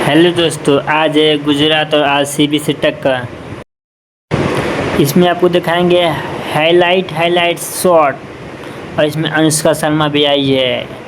Hello दोस्तों, आज है गुजरात और आरसीबी से टक्कर। इसमें आपको दिखाएंगे हाईलाइट शॉट, और इसमें अनुष्का शर्मा भी आई है।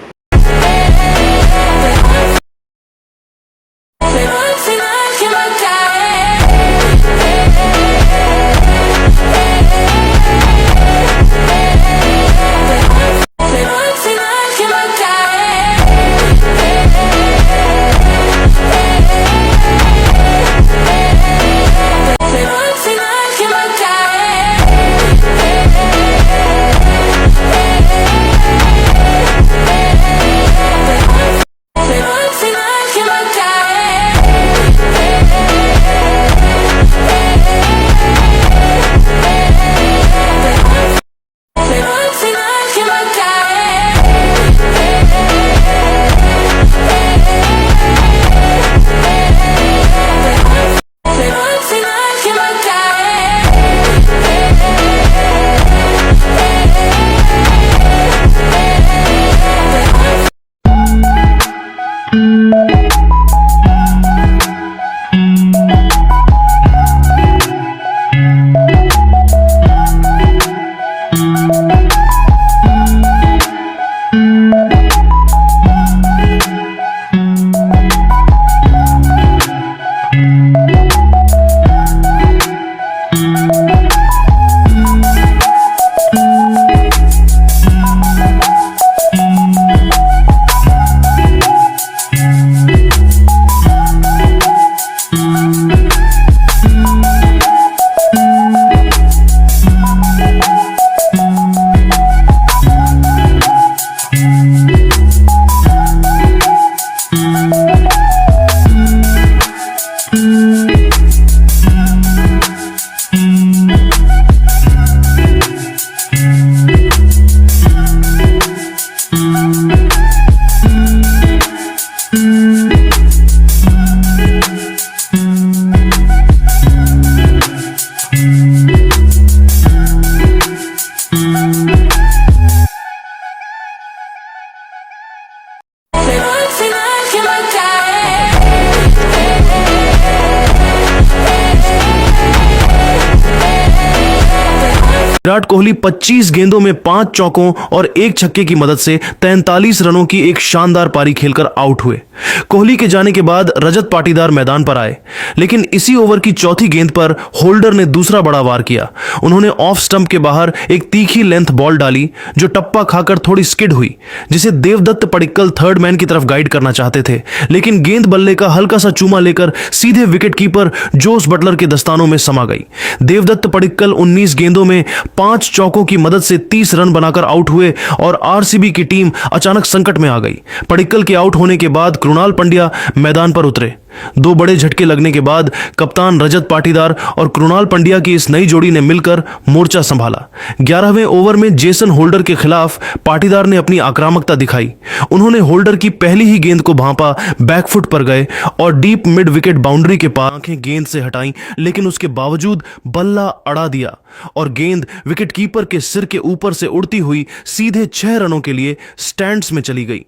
विराट कोहली 25 गेंदों में 5 चौकों और 1 छक्के की मदद से 43 रनों की एक शानदार पारी खेलकर आउट हुए। कोहली के जाने के बाद रजत पाटीदार मैदान पर आए, लेकिन इसी ओवर की चौथी गेंद पर होल्डर ने दूसरा बड़ा वार किया। उन्होंने ऑफ स्टंप के बाहर एक तीखी लेंथ बॉल डाली जो टप्पा खाकर थोड़ी स्किड हुई, जिसे देवदत्त पडिक्कल थर्ड मैन की तरफ गाइड करना चाहते थे, लेकिन गेंद बल्ले का हल्का सा चूमा लेकर सीधे विकेट कीपर जोस बटलर के दस्तानों में समा गई। देवदत्त पडिक्कल 19 गेंदों में 5 चौकों की मदद से 30 रन बनाकर आउट हुए और आरसीबी की टीम अचानक संकट में आ गई। पडिक्कल के आउट होने के बाद कृणाल पंड्या मैदान पर उतरे। 2 बड़े झटके लगने के बाद कप्तान रजत पाटीदार और कृणाल पंड्या की इस नई जोड़ी ने मिलकर मोर्चा संभाला। 11वें ओवर में जेसन होल्डर के खिलाफ पाटीदार ने अपनी आक्रामकता दिखाई। उन्होंने होल्डर की पहली ही गेंद को भांपा, बैकफुट पर गए और डीप मिड विकेट बाउंड्री के पास आंखें गेंद से हटाई, लेकिन उसके बावजूद बल्ला अड़ा दिया और गेंद विकेट कीपर के सिर के ऊपर से उड़ती हुई सीधे 6 रनों के लिए स्टैंड्स में चली गई।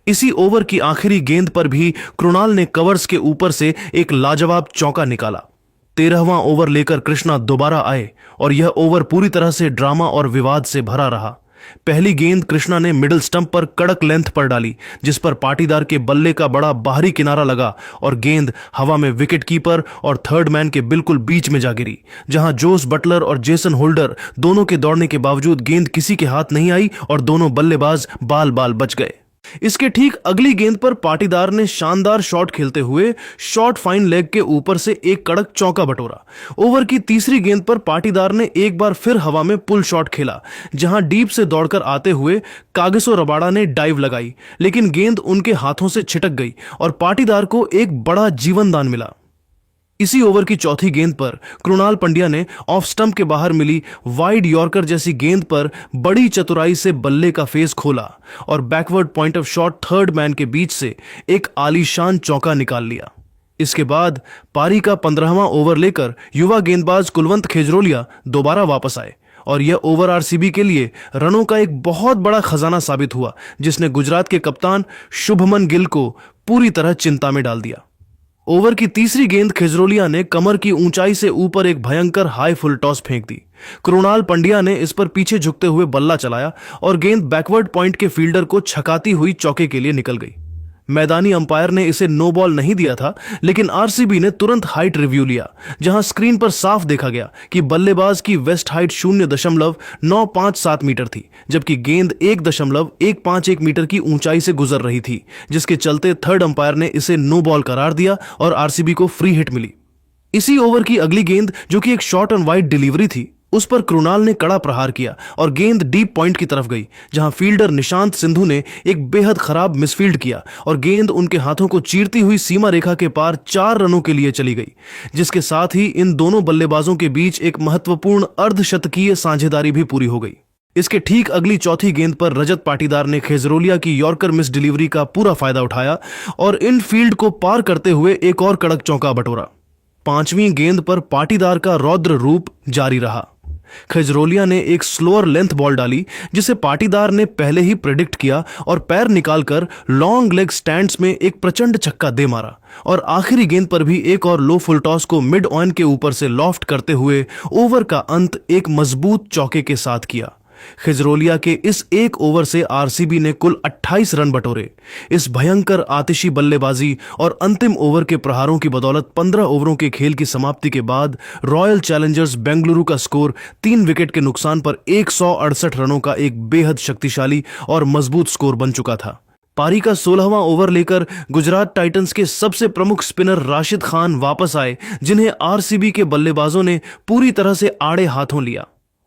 इसी ओवर की आखिरी गेंद पर भी कृणाल ने कवर्स के ऊपर से एक लाजवाब चौका निकाला। 13वां ओवर लेकर कृष्णा दोबारा आए और यह ओवर पूरी तरह से ड्रामा और विवाद से भरा रहा। पहली गेंद कृष्णा ने मिडिल स्टंप पर कड़क लेंथ पर डाली, जिस पर पाटीदार के बल्ले का बड़ा बाहरी किनारा लगा और गेंद हवा में विकेट कीपर और थर्ड मैन के बिल्कुल बीच में जा गिरी, जहां जोस बटलर और जेसन होल्डर दोनों के दौड़ने के बावजूद गेंद किसी के हाथ नहीं आई और दोनों बल्लेबाज बाल बाल बच गए। इसके ठीक अगली गेंद पर पाटीदार ने शानदार शॉट खेलते हुए शॉर्ट फाइन लेग के ऊपर से एक कड़क चौका बटोरा। ओवर की तीसरी गेंद पर पाटीदार ने एक बार फिर हवा में पुल शॉट खेला, जहां डीप से दौड़कर आते हुए कागिसो रबाड़ा ने डाइव लगाई, लेकिन गेंद उनके हाथों से छिटक गई और पाटीदार को एक बड़ा जीवन दान मिला। इसी ओवर की चौथी गेंद पर कृणाल पंड्या ने ऑफ स्टंप के बाहर मिली वाइड यॉर्कर जैसी गेंद पर बड़ी चतुराई से बल्ले का फेस खोला और backward point of shot third man के बीच से एक आलीशान चौका निकाल लिया। इसके बाद पारी का 15वां ओवर लेकर युवा गेंदबाज कुलवंत खेजरोलिया दोबारा वापस आए और यह ओवर आरसीबी के लिए रनों का एक बहुत बड़ा खजाना साबित हुआ, जिसने गुजरात के कप्तान शुभमन गिल को पूरी तरह चिंता में डाल दिया। ओवर की तीसरी गेंद खिजरोलिया ने कमर की ऊंचाई से ऊपर एक भयंकर हाई फुल टॉस फेंक दी। कृणाल पंड्या ने इस पर पीछे झुकते हुए बल्ला चलाया और गेंद बैकवर्ड पॉइंट के फील्डर को छकाती हुई चौके के लिए निकल गई। मैदानी अंपायर ने इसे नो बॉल नहीं दिया था, लेकिन आरसीबी ने तुरंत हाइट रिव्यू लिया, जहां स्क्रीन पर साफ देखा गया कि बल्लेबाज की वेस्ट हाइट 0.957 मीटर थी, जबकि गेंद 1.151 मीटर की ऊंचाई से गुजर रही थी, जिसके चलते थर्ड अंपायर ने इसे नो बॉल करार दिया और आरसीबी को फ्री हिट मिली। इसी ओवर की अगली गेंद, जो कि एक शॉर्ट एंड वाइड डिलीवरी थी, उस पर कृणाल ने कड़ा प्रहार किया और गेंद डीप पॉइंट की तरफ गई, जहां फील्डर निशांत सिंधु ने एक बेहद खराब मिसफील्ड किया और गेंद उनके हाथों को चीरती हुई सीमा रेखा के पार 4 रनों के लिए चली गई, जिसके साथ ही इन दोनों बल्लेबाजों के बीच एक महत्वपूर्ण अर्धशतकीय साझेदारी भी पूरी हो गई। इसके ठीक अगली चौथी गेंद पर रजत पाटीदार ने खिजरोलिया की यॉर्कर मिस डिलीवरी का पूरा फायदा उठाया और इन फील्ड को पार करते हुए एक और कड़क चौका बटोरा। 5वीं गेंद पर पाटीदार का रौद्र रूप जारी रहा। खिजरोलिया ने एक स्लोअर लेंथ बॉल डाली, जिसे पाटीदार ने पहले ही प्रेडिक्ट किया और पैर निकालकर लॉन्ग लेग स्टैंड्स में एक प्रचंड छक्का दे मारा और आखिरी गेंद पर भी एक और लो फुल टॉस को मिड ऑन के ऊपर से लॉफ्ट करते हुए ओवर का अंत एक मजबूत चौके के साथ किया। खिजरोलिया के इस एक ओवर से आरसीबी ने कुल 28 रन बटोरे। इस भयंकर आतिशी बल्लेबाजी और अंतिम ओवर के प्रहारों की बदौलत 15 ओवरों के खेल की समाप्ति के बाद रॉयल चैलेंजर्स बेंगलुरु का स्कोर 3 विकेट के नुकसान पर 168 रनों का एक बेहद शक्तिशाली और मजबूत स्कोर बन चुका था। पारी का 16वां ओवर लेकर गुजरात टाइटंस के सबसे प्रमुख स्पिनर राशिद खान वापस आए, जिन्हें आरसीबी के बल्लेबाजों ने पूरी तरह से आड़े हाथों लिया।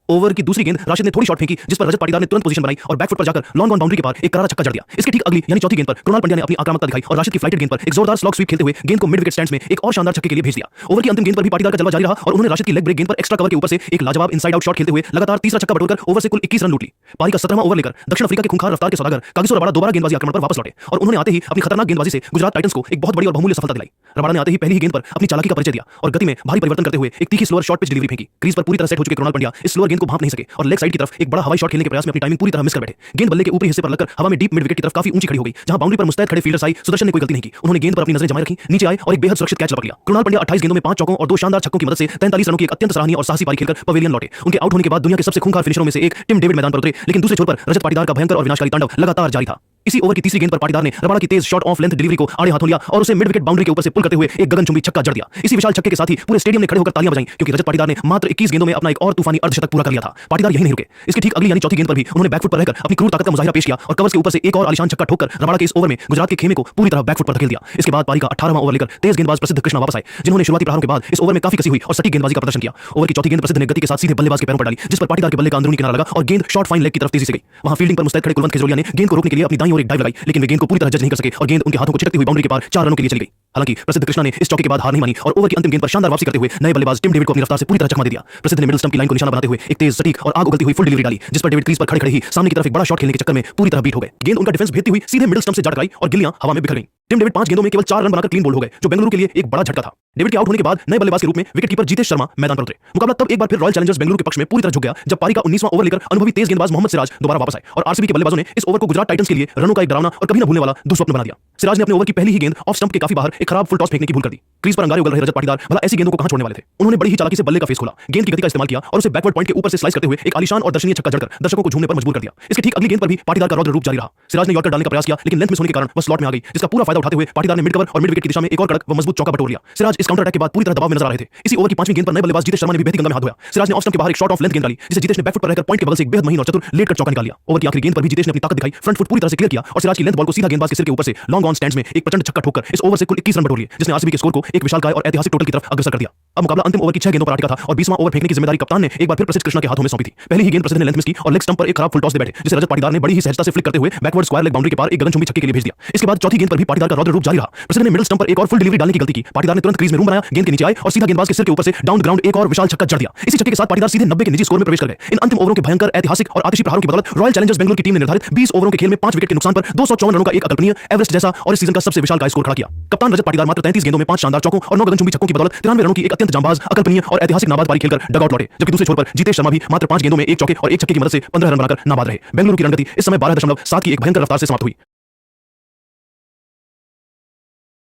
ओवर की दूसरी गेंद राशिद ने थोड़ी शॉट फेंकी, जिस पर रजत पाटीदार ने तुरंत पोजीशन बनाई और बैकफुट पर जाकर लॉन्ग ऑन बाउंड्री के पार एक करारा छक्का जड़ दिया। इसके ठीक अगली यानी चौथी गेंद पर कृणाल पंड्या ने अपनी आक्रामकता दिखाई और राशिद की फ्लाइटेड गेंद पर एक जोरदार स्लॉग स्वीप खेलते हुए गेंद को मिड विकेट स्टैंड्स में एक और शानदार छक्के के लिए भेज दिया। ओवर की अंतिम गेंद पर भी पाटीदार का जलवा जारी रहा और उन्होंने राशिद की लेग ब्रेक गेंद पर एक्स्ट्रा कवर के ऊपर से एक लाजवाब इनसाइड आउट शॉट खेलते हुए लगातार तीसरा छक्का बटोरकर ओवर से कुल 21 रन लूट ली। पारी का 17वां ओवर लेकर दक्षिण अफ्रीका के खूंखार रफ्तार के सौदागर कागिसो रबाडा दोबारा गेंदबाजी आक्रमण पर वापस लौटे और उन्होंने आते ही अपनी खतरनाक गेंदबाजी से गुजरात टाइटंस को एक बहुत बड़ी और बहुमूल्य सफलता दिलाई। रबाडा ने आते ही पहली ही गेंद पर अपनी चालाकी का परिचय दिया और गति में भारी परिवर्तन करते हुए एक तीखी स्लोअर शॉर्ट पिच डिलीवरी फेंकी। क्रीज पर पूरी तरह सेट हो चुके कृणाल पंड्या इस स्लोअर गेंद को भांप नहीं सके और लेग साइड की तरफ एक बड़ा हवाई शॉट खेलने के प्रयास में अपनी टाइमिंग पूरी तरह मिस कर बैठे। गेंद बल्ले के ऊपरी हिस्से पर लगकर हवा में डीप मिड विकेट की तरफ काफी ऊंची खड़ी हो गई, जहां बाउंड्री पर मुस्तैद खड़े फील्डर साई सुदर्शन ने कोई गलती नहीं की। उन्होंने गेंद पर अपनी नजरें जमाए रखी, नीचे आए और एक बेहद सुरक्षित कैच लपक लिया। कृणाल पंड्या 28 गेंदों में 5 चौकों और 2 शानदार छक्कों की मदद से 43 रनों की एक अत्यंत सराहनीय और साहसी पारी खेलकर पवेलियन लौटे। उनके आउट होने के बाद दुनिया के सबसे खूंखार फिनिशरों में से एक टिम डेविड मैदान पर उतरे, लेकिन दूसरे छोर पर रजत पाटीदार का भयंकर और विनाशकारी तांडव लगातार जारी था। इसी ओवर की तीसरी गेंद पर पाटीदार ने रबाडा की तेज शॉट ऑफ लेंथ डिलीवरी को आड़े हाथों लिया और उसे मिड विकेट बाउंड्री के ऊपर से पुल करते हुए एक गगनचुंबी छक्का जड़ दिया। इसी विशाल छक्के के साथ ही पूरे स्टेडियम ने खड़े होकर तालियां बजाईं, क्योंकि रजत पाटीदार ने मात्र 21 गेंदों में अपना एक और तूफानी अर्धशतक पूरा कर लिया था। पाटीदार यही नहीं रुके, इसके ठीक अगली यानी चौथी गेंद पर भी उन्होंने बैकफुट पर रहकर अपनी क्रूर ताकत का मुजाहिरा पेश किया और कवर्स के ऊपर से एक और आलीशान छक्का ठोककर रबाडा के इस ओवर में गुजरात के खेमे को पूरी तरह बैकफुट पर धकेल दिया। इसके बाद पारी का 18वां ओवर लेकर तेज गेंदबाज प्रसिद्ध कृष्णा वापस आए, जिन्होंने शुरुआती प्रहारों के बाद इस ओवर में काफी कसी हुई और सटीक गेंदबाजी का प्रदर्शन किया। ओवर की चौथी गेंद प्रसिद्ध ने गति के साथ सीधे बल्लेबाज के पैरों पर डाली, जिस पर पाटीदार के बल्ले का अंदरूनी किनारा लगा और गेंद शॉर्ट फाइन लेग की तरफ तेजी से गई। वहां फील्डिंग पर मुस्तैद खड़े कुलवंत खिजरोलिया ने गेंद को रोकने के लिए अपनी दाईं ओर एक डाइव लगाई, लेकिन वे गेंद को पूरी तरह जज नहीं कर सके और गेंद उनके हाथों को छिटकती हुई बाउंड्री के पार 4 रनों के लिए चली गई। हालांकि प्रसिद्ध कृष्णा ने इस चौके के बाद हार नहीं मानी और ओवर की अंतिम गेंद पर शानदार वापसी करते हुए नए बल्लेबाज टिम डेविड को अपनी रफ्तार से पूरी तरह चकमा दे दिया। प्रसिद्ध ने मिडिल स्टंप की लाइन को निशाना बनाते हुए एक तेज सटीक और आग उगलती हुई फुल डिलीवरी डाली, जिस पर डेविड क्रीज पर खड़े खड़े ही सामने की तरफ एक बड़ा शॉट खेलने के चक्कर में पूरी तरह बीट हो गए। गेंद उनका डिफेंस भेदती हुई सीधे मिडिल स्टंप से जा टकराई और गिल्लियां हवा में बिखर गईं। टिम डेविड 5 गेंदों में केवल 4 रन बनाकर क्लीन बोल्ड हो गए, जो बेंगलुरु के लिए एक बड़ा झटका था। डेविड के आउट होने के बाद नए बल्लेबाज के रूप में विकेटकीपर जीतेश शर्मा मैदान पर उतरे। मुकाबला तब एक बार फिर रॉयल चैलेंजर्स बेंगलुरु के पक्ष में पूरी तरह झुक गया, जब पारी का 19वां ओवर लेकर अनुभवी तेज गेंदबाज मोहम्मद सिराज दोबारा वापस आए और आरसीबी के बल्लेबाजों ने इस ओवर को गुजरात टाइटंस के लिए रनों का एक डरावना और कभी न भूलने वाला दुस्वप्न बना दिया। सिराज ने अपने ओवर की पहली ही गेंद ऑफ स्टंप के काफी बाहर एक खराब फुल टॉस फेंकने की भूल कर दी। क्रीज पर अंगारे उगल रहे रजत पाटीदार भला ऐसी गेंदों को कहां छोड़ने वाले थे। उन्होंने बड़ी ही चालाकी से बल्ले का फेस खोला, गेंद की गति का इस्तेमाल किया और उसे बैकवर्ड पॉइंट के ऊपर से स्लाइस करते हुए एक आलीशान और दर्शनीय छक्का जड़कर दर्शकों को झूमने पर मजबूर कर दिया। इसके ठीक अगली गेंद पर भी पाटीदार का रौद्र रूप जारी रहा। सिराज ने यॉर्कर डालने का प्रयास किया, लेकिन लेंथ मिस होने के कारण वह स्लॉट में आ गई, जिसका पूरा फायदा उठाते हुए पाटीदार ने मिड कवर और मिड विकेट की दिशा में एक और कड़क व मजबूत चौका बटोर लिया। सिराज इस काउंटर अटैक के बाद पूरी तरह दबाव में नजर आ रहे थे। इसी ओवर की 5वीं गेंद पर नए बल्लेबाज जीतेश शर्मा ने भी बेहतरीन गंगा में हाथ धोया। सिराज ने ऑफ स्टंप के बाहर एक शॉट ऑफ लेंथ गेंद डाली, जिसे जीतेश ने बैकफुट पर रहकर पॉइंट के बगल से एक बेहद महीन और चतुर लेट कर चौका निकाल लिया। ओवर की आखिरी गेंद पर भी जीतेश ने अपनी ताकत दिखाई, फ्रंट फुट पूरी तरह से क्लियर किया और सिराज की लेंथ बॉल को सीधा गेंदबाज के सिर के ऊपर से लॉन्ग ऑन स्टैंड्स में एक प्रचंड छक्का ठोककर इस ओवर से कुल 21 रन बटोर लिए, जिसने आरसीबी के स्कोर को एक विशालकाय और ऐतिहासिक टोटल की तरफ अग्रसर कर दिया। अब मुकाबला अंतिम ओवर की 6 गेंदों पर अटका था और 20वां ओवर फेंकने की जिम्मेदारी कप्तान ने एक बार फिर प्रसिद्ध कृष्णा के हाथों में सौंपी थी। पहली ही गेंद प्रसिद्ध ने लेंथ मिस की और लेग स्टंप पर एक खराब फुल टॉस दे बैठे, जिसे रजत पाटीदार ने बड़ी ही सहजता से फ्लिक करते हुए बैकवर्ड स्क्वायर लेग बाउंड्री के पार एक गगनचुंबी छक्के के लिए भेज दिया। इसके बाद चौथी गेंद पर भी पाटीदार का रौद्र रूप जारी रहा। प्रसिद्ध ने मिडिल स्टंप पर एक और फुल डिलीवरी डालने की गलती की। पाटीदार ने तुरंत क्रीज में रूम बनाया, गेंद के नीचे आए और सीधा गेंदबाज के सिर के ऊपर से डाउन ग्राउंड एक और विशाल छक्का जड़ दिया। इसी छक्के के साथ पाटीदार सीधे 90 के निजी स्कोर में प्रवेश कर गए। इन अंतिम ओवरों के भयंकर ऐतिहासिक और आतिशी प्रहारों की बदौलत रॉयल चैलेंजर्स बेंगलुरु की टीम ने निर्धारित 20 ओवरों के खेल में 5 विकेट के नुकसान पर 254 रनों का एक अकल्पनीय एवरेस्ट जैसा और इस सीजन का सबसे विशाल स्कोर खड़ा किया। कप्तान रजत पाटीदार मात्र 33 गेंदों में 5 शानदार चौकों और 9 गगनचुंबी छक्कों की बदौलत 93 रनों की एक अत्यंत जांबाज, अकल्पनीय और ऐतिहासिक नाबाद पारी खेलकर डगआउट लौटे, जबकि दूसरे छोर पर जीतेश शर्मा भी मात्र 5 गेंदों में 1 चौके और 1 छक्के की मदद से 15 रन बनाकर नाबाद रहे। बेंगलुरु की रणनीति इस समय 12.7 की एक भयंकर रफ्तार से समाप्त हुई।